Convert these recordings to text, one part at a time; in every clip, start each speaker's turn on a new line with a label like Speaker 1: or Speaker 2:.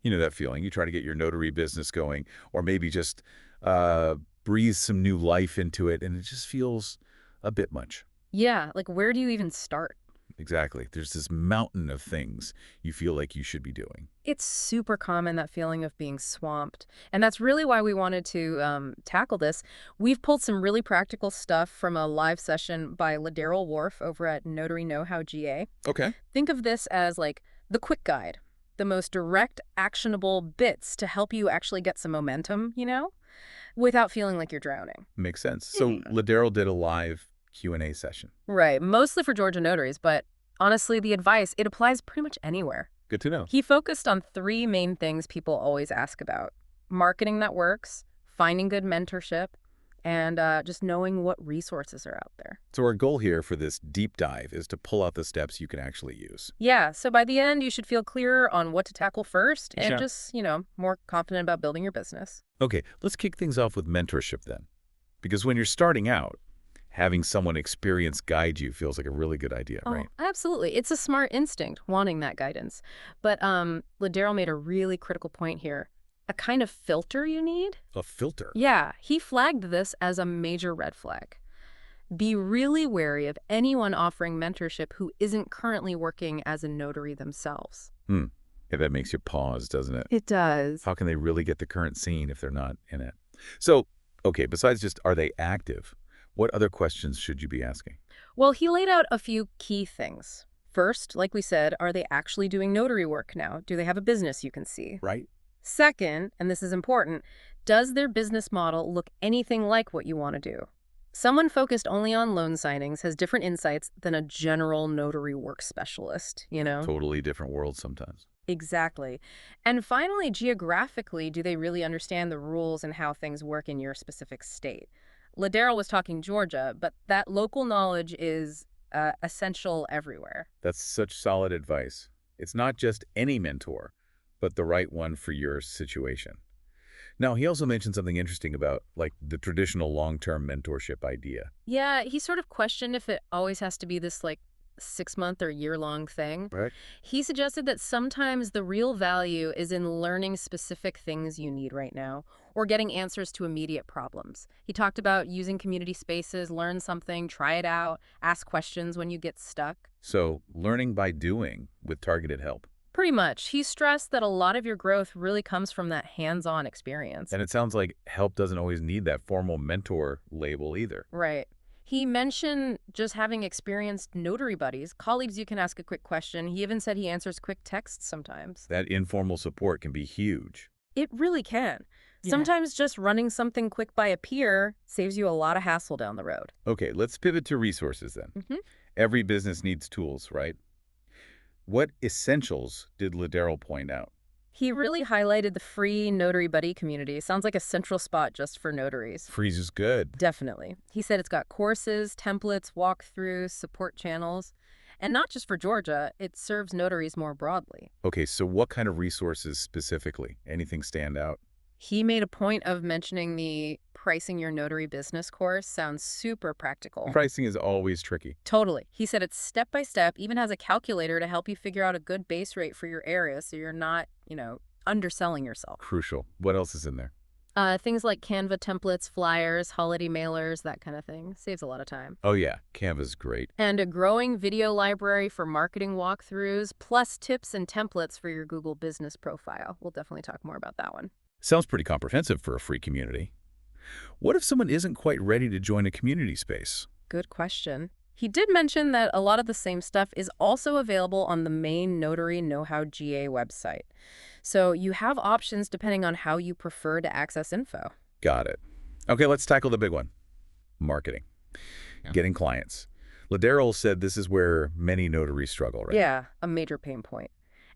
Speaker 1: You know that feeling. You try to get your notary business going, or maybe just breathe some new life into it, and it just feels a bit much.
Speaker 2: Yeah, like where do you even start?
Speaker 1: Exactly. There's this mountain of things you feel like you should be doing.
Speaker 2: It's super common, that feeling of being swamped. And that's really why we wanted to tackle this. We've pulled some really practical stuff from a live session by Ladero Wharf over at Notary Know-How GA.
Speaker 1: Okay.
Speaker 2: Think of this as like the quick guide, the most direct, actionable bits to help you actually get some momentum, without feeling like you're drowning.
Speaker 1: Makes sense. So Ladero did a live Q&A session.
Speaker 2: Right, mostly for Georgia notaries, but honestly, the advice, it applies pretty much anywhere.
Speaker 1: Good to know.
Speaker 2: He focused on three main things people always ask about: marketing that works, finding good mentorship, and just knowing what resources are out there.
Speaker 1: So our goal here for this deep dive is to pull out the steps you can actually use.
Speaker 2: Yeah, so by the end, you should feel clearer on what to tackle first and
Speaker 1: Sure.
Speaker 2: just, more confident about building your business.
Speaker 1: Okay, let's kick things off with mentorship then. Because when you're starting out, having someone experienced guide you feels like a really good idea,
Speaker 2: Oh,
Speaker 1: right?
Speaker 2: absolutely. It's a smart instinct, wanting that guidance. But Ladero made a really critical point here. A kind of filter you need?
Speaker 1: A filter.
Speaker 2: Yeah, he flagged this as a major red flag. Be really wary of anyone offering mentorship who isn't currently working as a notary themselves.
Speaker 1: Yeah, that makes you pause, doesn't it?
Speaker 2: It does.
Speaker 1: How can they really get the current scene if they're not in it? So, okay, besides just are they active, what other questions should you be asking?
Speaker 2: Well, he laid out a few key things. First, like we said, are they actually doing notary work now? Do they have a business you can see?
Speaker 1: Right?
Speaker 2: Second, and this is important, does their business model look anything like what you want to do? Someone focused only on loan signings has different insights than a general notary work specialist.
Speaker 1: Totally different world sometimes.
Speaker 2: Exactly. And finally, geographically, do they really understand the rules and how things work in your specific state? Ladero was talking Georgia, but that local knowledge is essential everywhere.
Speaker 1: That's such solid advice. It's not just any mentor, but the right one for your situation. Now, he also mentioned something interesting about, like, the traditional long-term mentorship idea.
Speaker 2: Yeah, he sort of questioned if it always has to be this, like, 6-month or year-long thing.
Speaker 1: Right.
Speaker 2: He suggested that sometimes the real value is in learning specific things you need right now or getting answers to immediate problems. He talked about using community spaces, learn something, try it out, ask questions when you get stuck.
Speaker 1: So, learning by doing with targeted help.
Speaker 2: Pretty much. He stressed that a lot of your growth really comes from that hands-on experience.
Speaker 1: And it sounds like help doesn't always need that formal mentor label either.
Speaker 2: Right. He mentioned just having experienced notary buddies, colleagues you can ask a quick question. He even said he answers quick texts sometimes.
Speaker 1: That informal support can be huge.
Speaker 2: It really can.
Speaker 3: Yeah.
Speaker 2: Sometimes just running something quick by a peer saves you a lot of hassle down the road.
Speaker 1: Okay, let's pivot to resources then.
Speaker 2: Mhm.
Speaker 1: Every business needs tools, right? What essentials did Ladero point out?
Speaker 2: He really highlighted the free Notary Buddy Community. Sounds like a central spot just for notaries.
Speaker 1: Freeze is good.
Speaker 2: Definitely. He said it's got courses, templates, walkthroughs, support channels. And not just for Georgia, it serves notaries more broadly.
Speaker 1: Okay, so what kind of resources specifically? Anything stand out?
Speaker 2: He made a point of mentioning the Pricing Your Notary Business course. Sounds super practical.
Speaker 1: Pricing is always tricky.
Speaker 2: Totally. He said it's step by step, even has a calculator to help you figure out a good base rate for your area so you're not, underselling yourself.
Speaker 1: Crucial. What else is in there?
Speaker 2: Things like Canva templates, flyers, holiday mailers, that kind of thing. Saves a lot of time.
Speaker 1: Oh yeah, Canva's great.
Speaker 2: And a growing video library for marketing walkthroughs, plus tips and templates for your Google business profile. We'll definitely talk more about that one.
Speaker 1: Sounds pretty comprehensive for a free community. What if someone isn't quite ready to join a community space?
Speaker 2: Good question. He did mention that a lot of the same stuff is also available on the main Notary Know-How GA website. So you have options depending on how you prefer to access info.
Speaker 1: Got it. Okay, let's tackle the big one. Marketing.
Speaker 3: Yeah.
Speaker 1: Getting clients. Ladero said this is where many notaries struggle, right?
Speaker 2: Yeah, a major pain point.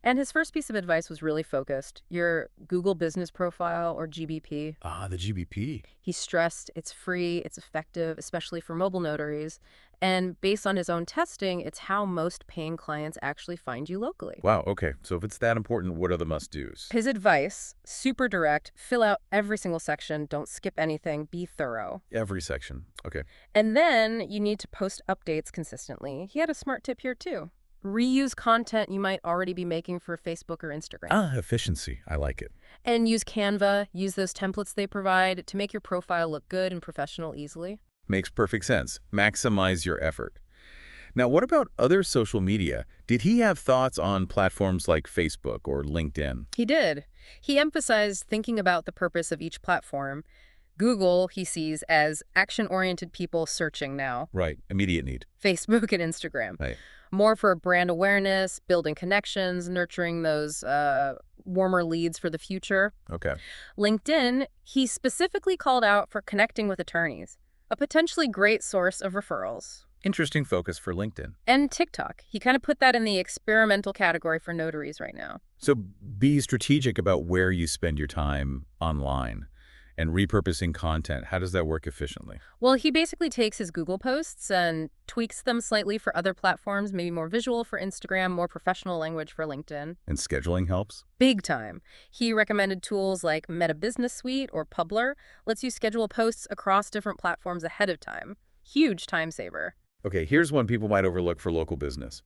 Speaker 2: And his first piece of advice was really focused. Your Google Business Profile, or GBP.
Speaker 1: Ah, the GBP.
Speaker 2: He stressed it's free, it's effective, especially for mobile notaries. And based on his own testing, it's how most paying clients actually find you locally.
Speaker 1: Wow, okay. So if it's that important, what are the must-dos?
Speaker 2: His advice, super direct, fill out every single section, don't skip anything, be thorough.
Speaker 1: Every section. Okay.
Speaker 2: And then you need to post updates consistently. He had a smart tip here too. Reuse content you might already be making for Facebook or Instagram.
Speaker 1: Ah, efficiency. I like it.
Speaker 2: And use Canva, use those templates they provide to make your profile look good and professional easily.
Speaker 1: Makes perfect sense. Maximize your effort. Now, what about other social media? Did he have thoughts on platforms like Facebook or LinkedIn?
Speaker 2: He did. He emphasized thinking about the purpose of each platform. Google, he sees as action-oriented people searching now.
Speaker 1: Right. Immediate need.
Speaker 2: Facebook and Instagram.
Speaker 1: Right.
Speaker 2: More for brand awareness, building connections, nurturing those warmer leads for the future.
Speaker 1: Okay.
Speaker 2: LinkedIn, he specifically called out for connecting with attorneys, a potentially great source of referrals.
Speaker 1: Interesting focus for LinkedIn.
Speaker 2: And TikTok. He kind of put that in the experimental category for notaries right now.
Speaker 1: So be strategic about where you spend your time online and repurposing content. How does that work efficiently?
Speaker 2: Well, he basically takes his Google posts and tweaks them slightly for other platforms, maybe more visual for Instagram, more professional language for LinkedIn.
Speaker 1: And scheduling helps?
Speaker 2: Big time. He recommended tools like Meta Business Suite or Publer, lets you schedule posts across different platforms ahead of time. Huge time saver.
Speaker 1: Okay, here's one people might overlook for local business.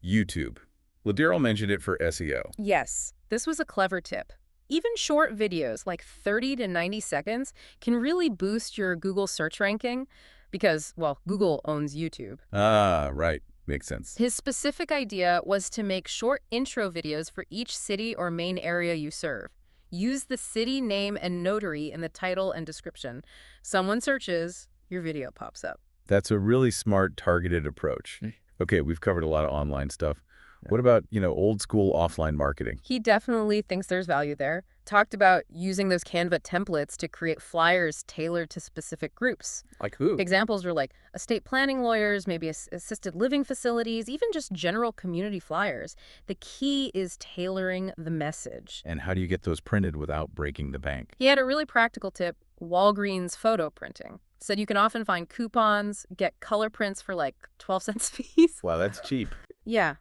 Speaker 1: YouTube. Ladero mentioned it for SEO.
Speaker 2: Yes, this was a clever tip. Even short videos, like 30 to 90 seconds, can really boost your Google search ranking because, well, Google owns YouTube.
Speaker 1: Ah, right. Makes sense.
Speaker 2: His specific idea was to make short intro videos for each city or main area you serve. Use the city name and notary in the title and description. Someone searches, your video pops up.
Speaker 1: That's a really smart, targeted approach. Okay, we've covered a lot of online stuff. What about, old school offline marketing?
Speaker 2: He definitely thinks there's value there. Talked about using those Canva templates to create flyers tailored to specific groups.
Speaker 1: Like who?
Speaker 2: Examples are like estate planning lawyers, maybe assisted living facilities, even just general community flyers. The key is tailoring the message.
Speaker 1: And how do you get those printed without breaking the bank?
Speaker 2: He had a really practical tip, Walgreens photo printing. Said you can often find coupons, get color prints for like 12 cents a piece.
Speaker 1: Wow, that's cheap.
Speaker 2: Yeah.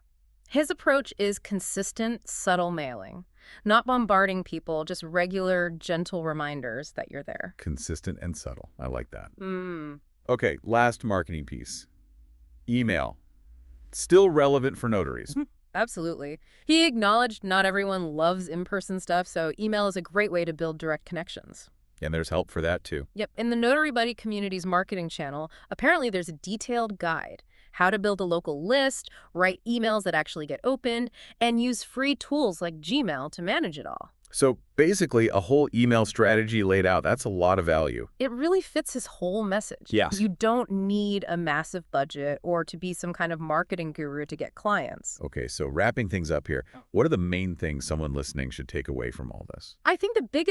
Speaker 2: His approach is consistent, subtle mailing. Not bombarding people, just regular, gentle reminders that you're there.
Speaker 1: Consistent and subtle. I like that.
Speaker 2: Mm.
Speaker 1: Okay, last marketing piece. Email. Still relevant for notaries.
Speaker 2: Absolutely. He acknowledged not everyone loves in-person stuff, so email is a great way to build direct connections.
Speaker 1: And there's help for that, too.
Speaker 2: Yep. In the Notary Buddy Community's marketing channel, apparently there's a detailed guide. How to build a local list, write emails that actually get opened, and use free tools like Gmail to manage it all.
Speaker 1: So basically, a whole email strategy laid out. That's a lot of value.
Speaker 2: It really fits his whole message.
Speaker 1: Yes.
Speaker 2: You don't need a massive budget or to be some kind of marketing guru to get clients.
Speaker 1: Okay, so wrapping things up here, what are the main things someone listening should take away from all this?
Speaker 2: I think the biggest